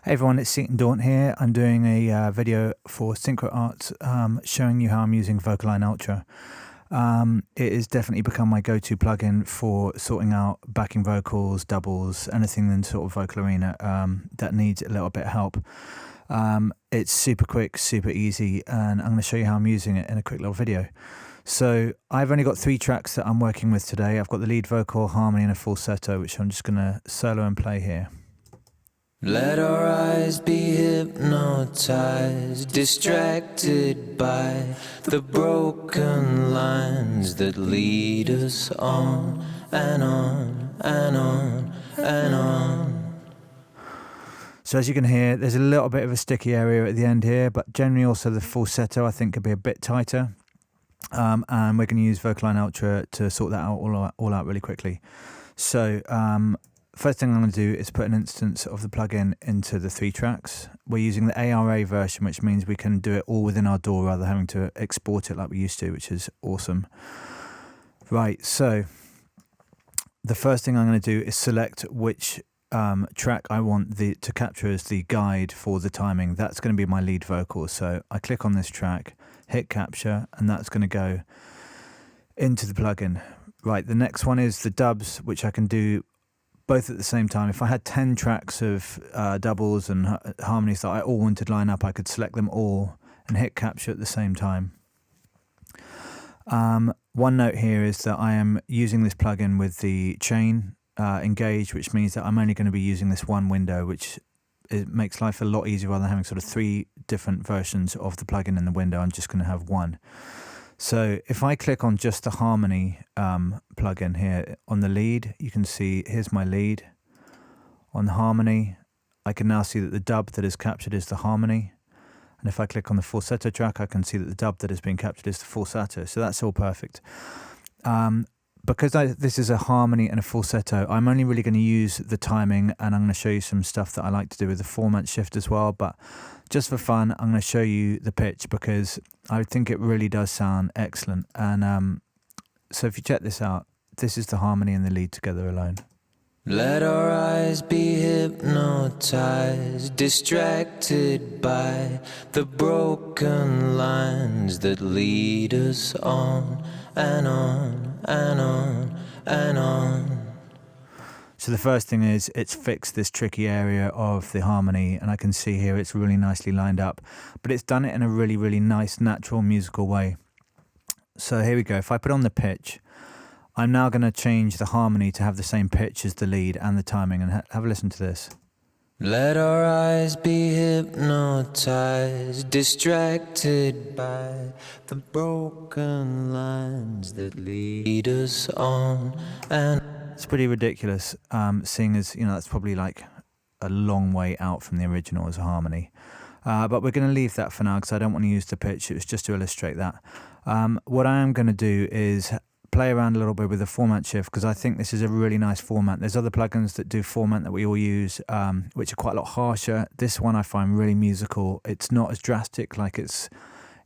Hey everyone, it's Seton Daunt here. I'm doing a video for Synchro Arts showing you how I'm using VocAlign Ultra. It has definitely become my go-to plugin for sorting out backing vocals, doubles, anything in sort of vocal arena that needs a little bit of help. It's super quick, super easy, and I'm going to show you how I'm using it in a quick little video. So I've only got 3 tracks that I'm working with today. I've got the lead vocal, harmony, and a falsetto, which I'm just going to solo and play here. Let our eyes be hypnotized, distracted by the broken lines that lead us on and on and on and on. So as you can hear, there's a little bit of a sticky area at the end here, but generally also the falsetto I think could be a bit tighter. And we're going to use VocAlign Ultra to sort that out all out really quickly. So first thing I'm going to do is put an instance of the plugin into the 3 tracks. We're using the ARA version, which means we can do it all within our DAW rather than having to export it like we used to, which is awesome. Right, so the first thing I'm going to do is select which track I want to capture as the guide for the timing. That's going to be my lead vocal. So I click on this track, hit capture, and that's going to go into the plugin. Right, the next one is the dubs, which I can do both at the same time. If I had 10 tracks of doubles and harmonies that I all wanted line up, I could select them all and hit capture at the same time. One note here is that I am using this plugin with the chain engaged, which means that I'm only going to be using this one window, which it makes life a lot easier rather than having sort of 3 different versions of the plugin in the window. I'm just going to have one. So if I click on just the harmony plugin here on the lead, you can see here's my lead. On the harmony, I can now see that the dub that is captured is the harmony. And if I click on the falsetto track, I can see that the dub that is being captured is the falsetto. So that's all perfect. Because this is a harmony and a falsetto, I'm only really going to use the timing, and I'm going to show you some stuff that I like to do with the Formant Shift as well. But just for fun, I'm going to show you the pitch because I think it really does sound excellent. And so if you check this out, this is the harmony and the lead together alone. Let our eyes be hypnotized, distracted by the broken lines that lead us on and on and on and on. So the first thing is it's fixed this tricky area of the harmony, and I can see here it's really nicely lined up, but it's done it in a really, really nice, natural musical way. So here we go. If I put on the pitch, I'm now going to change the harmony to have the same pitch as the lead and the timing, and have a listen to this. Let our eyes be hypnotized, distracted by the broken lines that lead us on. And it's pretty ridiculous, seeing as, you know, that's probably like a long way out from the original as a harmony. But we're going to leave that for now because I don't want to use the pitch. It was just to illustrate that. What I am going to do is play around a little bit with the Formant Shift because I think this is a really nice format. There's other plugins that do Formant that we all use, which are quite a lot harsher. This one I find really musical. It's not as drastic, like it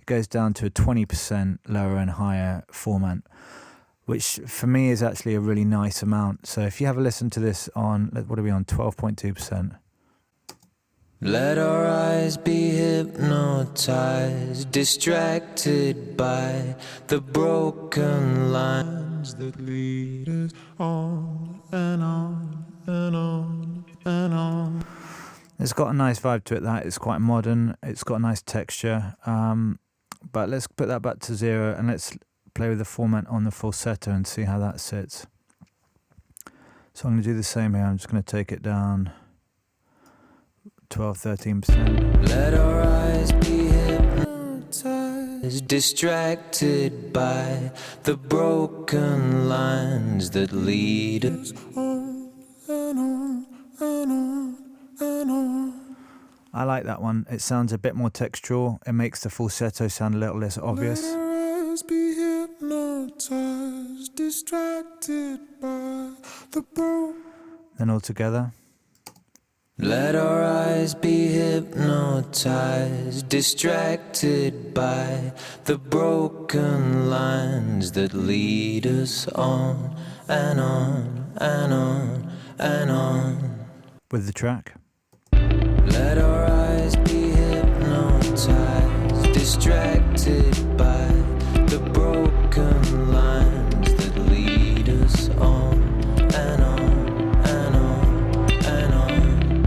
goes down to a 20% lower and higher Formant, which for me is actually a really nice amount. So if you have a listen to this on, what are we on, 12.2%. Let our eyes be hypnotized, distracted by the broken lines that lead us on and on and on and on. It's got a nice vibe to it. That it's quite modern. It's got a nice texture. But let's put that back to 0 and let's play with the Formant on the falsetto and see how that sits. So I'm going to do the same here. I'm just going to take it down 12-13%. Let our eyes be hypnotized, distracted by the broken lines that lead us on and on and on and on. I like that one. It sounds a bit more textural. It makes the falsetto sound a little less obvious. Let our eyes be hypnotized, distracted by the broken. Then all together. Let our eyes be hypnotized, distracted by the broken lines that lead us on and on and on and on. With the track. Let our eyes be hypnotized, distracted by the broken lines that lead us on and on and on and on.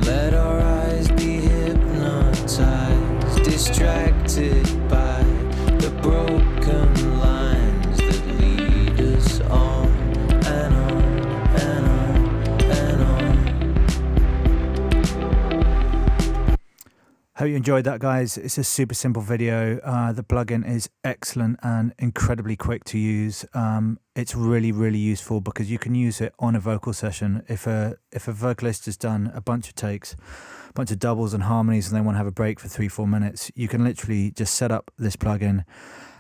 Let our eyes be hypnotized, distracted by the broken lines that lead us on and on and on and on. Hope you enjoyed that, guys. It's a super simple video. The plugin is excellent and incredibly quick to use. It's really, really useful because you can use it on a vocal session. If a vocalist has done a bunch of takes, a bunch of doubles and harmonies, and they want to have a break for 3-4 minutes, you can literally just set up this plugin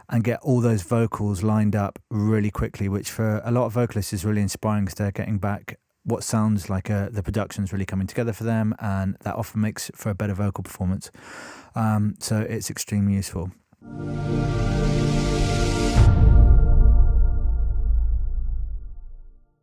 and get all those vocals lined up really quickly, which for a lot of vocalists is really inspiring because they're getting back what sounds like the production's really coming together for them, and that often makes for a better vocal performance. So it's extremely useful.